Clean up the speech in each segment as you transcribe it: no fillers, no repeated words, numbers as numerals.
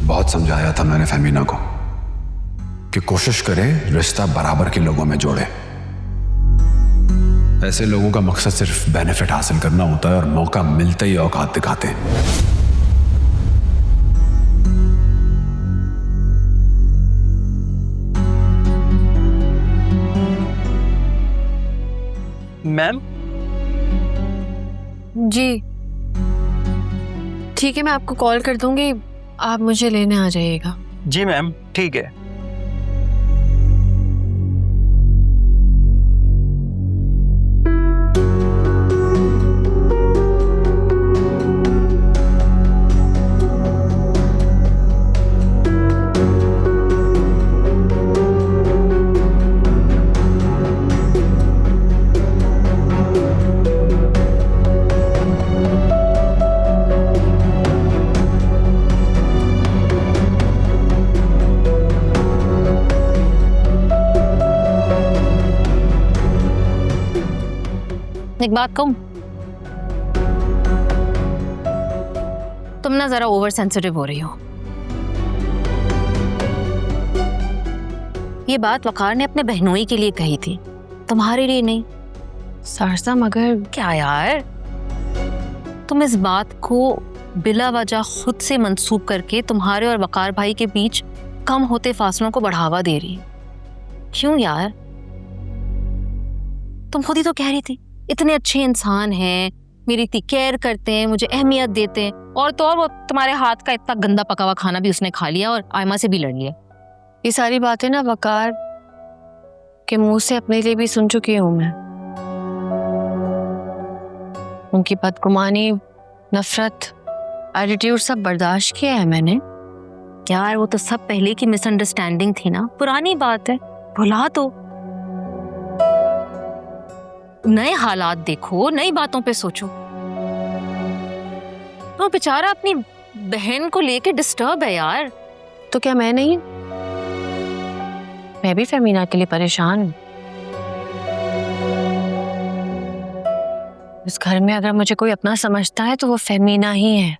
बहुत समझाया था मैंने फहमीना को कि कोशिश करे रिश्ता बराबर के लोगों में जोड़े। ऐसे लोगों का मकसद सिर्फ बेनिफिट हासिल करना होता है और मौका मिलते ही औकात दिखाते हैं। मैम जी ठीक है, मैं आपको कॉल कर दूंगी, आप मुझे लेने आ जाइएगा। जी मैम ठीक है। एक बात कहूं, तुम ना जरा ओवर सेंसिटिव हो रही हो। ये बात वकार ने अपने बहनोई के लिए कही थी, तुम्हारे लिए नहीं। सरसा मगर क्या यार, तुम इस बात को बिला वजह खुद से मंसूब करके तुम्हारे और वकार भाई के बीच कम होते फासलों को बढ़ावा दे रही। क्यों यार? तुम खुद ही तो कह रही थी इतने अच्छे इंसान हैं, मेरी इतनी केयर करते हैं, मुझे अहमियत देते हैं, और तो और वो तुम्हारे हाथ का इतना गंदा पका हुआ खाना भी उसने खा लिया और आयमा से भी लड़ लिया। ये सारी बातें ना वकार के मुंह से अपने लिए भी सुन चुकी हूं मैं। उनकी बदगुमानी, नफरत, एटीट्यूड सब बर्दाश्त किया है मैंने। यार वो तो सब पहले की मिसअंडरस्टैंडिंग थी ना, पुरानी बात है, भुला दो। नए हालात देखो, नई बातों पे सोचो। वो बेचारा अपनी बहन को लेके डिस्टर्ब है यार। तो क्या मैं नहीं? मैं भी फहमीना के लिए परेशान हूं। इस घर में अगर मुझे कोई अपना समझता है तो वो फहमीना ही है,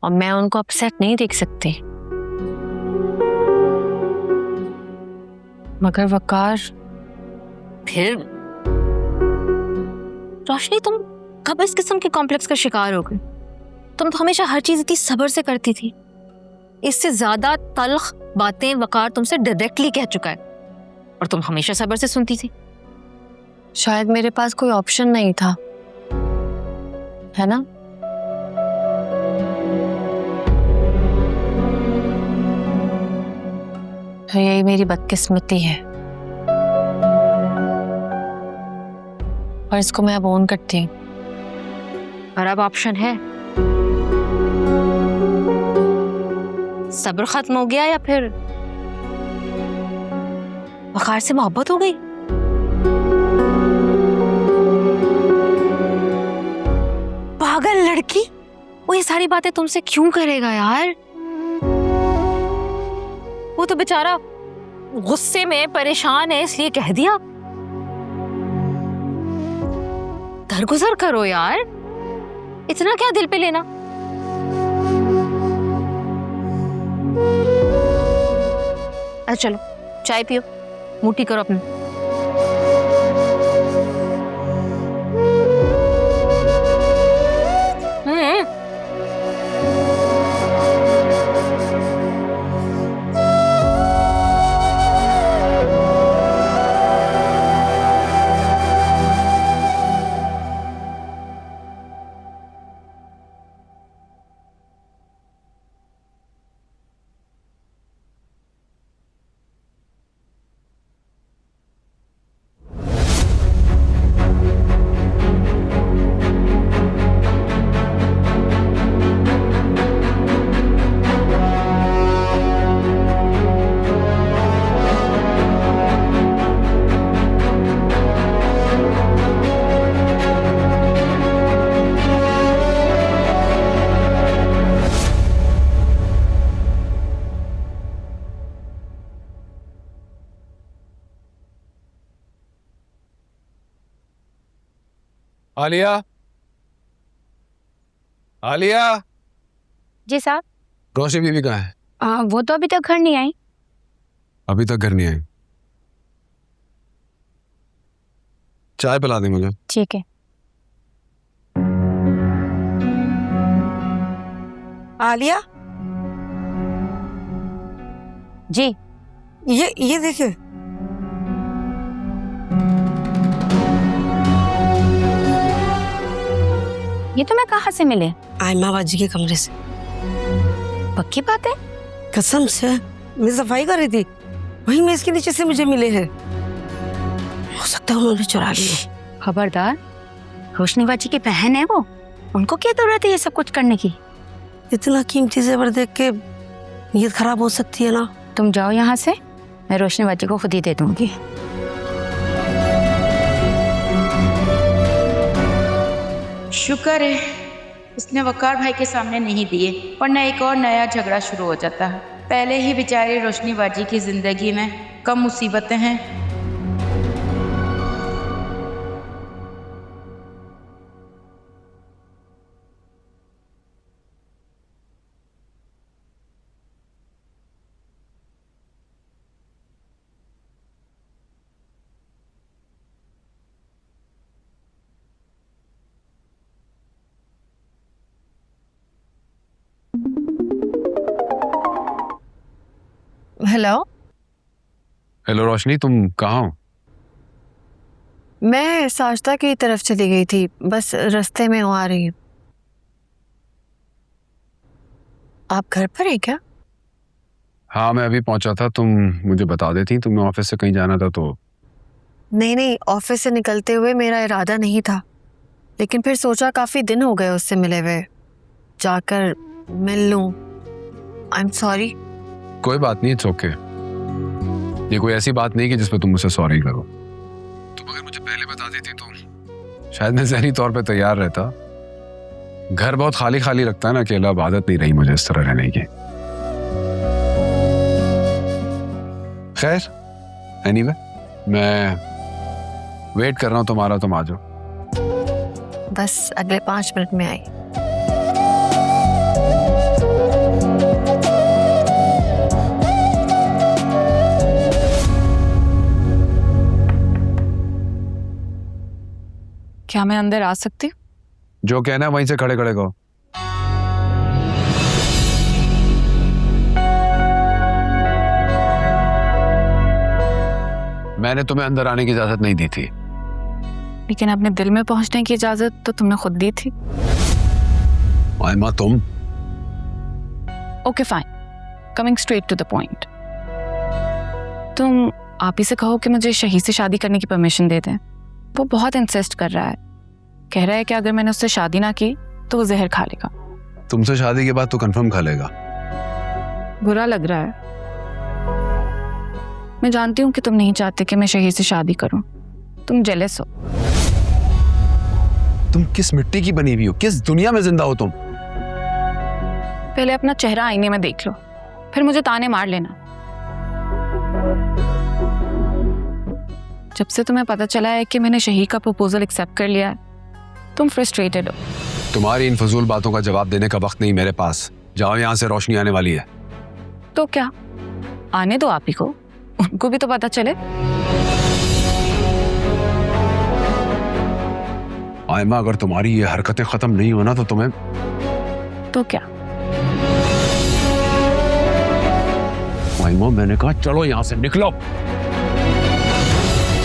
और मैं उनको अपसेट नहीं देख सकती। मगर वकार फिर रोशनी, तुम कब इस किस्म के कॉम्प्लेक्स का शिकार हो गई? तुम तो हमेशा हर चीज इतनी सब्र से करती थी। इससे ज्यादा तल्ख बातें वकार तुमसे डायरेक्टली कह चुका है, और तुम हमेशा सब्र से सुनती थी। शायद मेरे पास कोई ऑप्शन नहीं था, है ना? तो यही मेरी बदकिस्मती है, और इसको मैं अब ओन करती हूँ। और अब ऑप्शन है? सब्र खत्म हो गया या फिर वकार से मोहब्बत हो गई? पागल लड़की, वो ये सारी बातें तुमसे क्यों करेगा यार? वो तो बेचारा गुस्से में परेशान है इसलिए कह दिया। दरगुजर करो यार, इतना क्या दिल पे लेना। अच्छा चलो चाय पियो, मुट्ठी करो अपनी। आलिया, आलिया। जी साहब। रोशनी बीबी कहाँ है? वो तो अभी तक घर नहीं आई। अभी तक घर नहीं आई? चाय पिला दी मुझे। ठीक है। आलिया, जी। ये देखिए। ये तुम्हें कहाँ से मिले? आयमा बाजी के कमरे से। पक्की बात है? कसम से, मैं सफाई कर रही थी, वहीं मेज के नीचे से मुझे मिले हैं। हो सकता है उन्होंने चुरा लिए। खबरदार, रोशनी बाजी की बहन है वो, उनको क्या जरूरत है ये सब कुछ करने की? इतना कीमती जेवर देख के नीयत खराब हो सकती है ना। तुम जाओ यहाँ से, मैं रोशनी बाजी को खुद ही दे दूंगी। शुक्र है उसने वकार भाई के सामने नहीं दिए, वरना एक और नया झगड़ा शुरू हो जाता है। पहले ही बेचारी रोशनी बाजी की जिंदगी में कम मुसीबतें हैं। हेलो। हेलो रोशनी, तुम कहाँ हो? मैं साजदा की तरफ चली गई थी, बस रास्ते में आ रही हूँ। आप घर पर हैं क्या? हाँ, मैं अभी पहुंचा था। तुम मुझे बता देती, तुम्हें ऑफिस से कहीं जाना था तो। नहीं, ऑफिस से निकलते हुए मेरा इरादा नहीं था, लेकिन फिर सोचा काफी दिन हो गए उससे मिले हुए, जाकर मिल लूं। I am sorry. कोई बात नहीं, इट्स ओके। ये कोई ऐसी बात नहीं कि जिसपे तुम मुझसे सॉरी करो। तुम अगर मुझे पहले बता देती तो शायद मैं ज़हनी तौर पे तैयार रहता। घर बहुत खाली खाली लगता है ना, अकेला। अब आदत नहीं रही मुझे इस तरह रहने की। खैर, एनीवे, मैं वेट कर रहा हूँ तुम्हारा, तुम आ जाओ। बस अगले 5 मिनट में आई। क्या मैं अंदर आ सकती हूँ? जो कहना है वहीं से खड़े खड़े कहो। मैंने तुम्हें अंदर आने की इजाजत नहीं दी थी। लेकिन अपने दिल में पहुंचने की इजाजत तो तुमने खुद दी थी। आयमा, तुम। Okay fine, coming straight to the point. तुम आप ही से कहो कि मुझे शहीद से शादी करने की परमिशन दे दें। वो बहुत इंसिस्ट कर रहा है, कह रहा है कि अगर मैंने उससे शादी ना की तो वो जहर खा लेगा। तुमसे शादी के बाद तो कंफर्म खा लेगा। बुरा लग रहा है। मैं जानती हूँ कि तुम नहीं चाहते कि मैं शहीद से शादी करूं। तुम जेलस हो। तुम किस मिट्टी की बनी हुई हो? किस दुनिया में जिंदा हो तुम? पहले अपना चेहरा आईने में देख लो, फिर मुझे ताने मार लेना। जब से तुम्हें पता चला है कि मैंने शहीद का प्रपोजल एक्सेप्ट कर लिया है, तुम फ्रस्ट्रेटेड हो। तुम्हारी इन फजूल बातों का जवाब देने का वक्त नहीं मेरे पास। जाओ यहाँ से, रोशनी आने वाली है। तो क्या, आने दो आप ही को, उनको भी तो पता चले। आयमा, अगर तुम्हारी ये हरकतें खत्म नहीं होना तो तुम्हें। तो क्या? आयमा, मैंने कहा चलो यहाँ से, निकलो।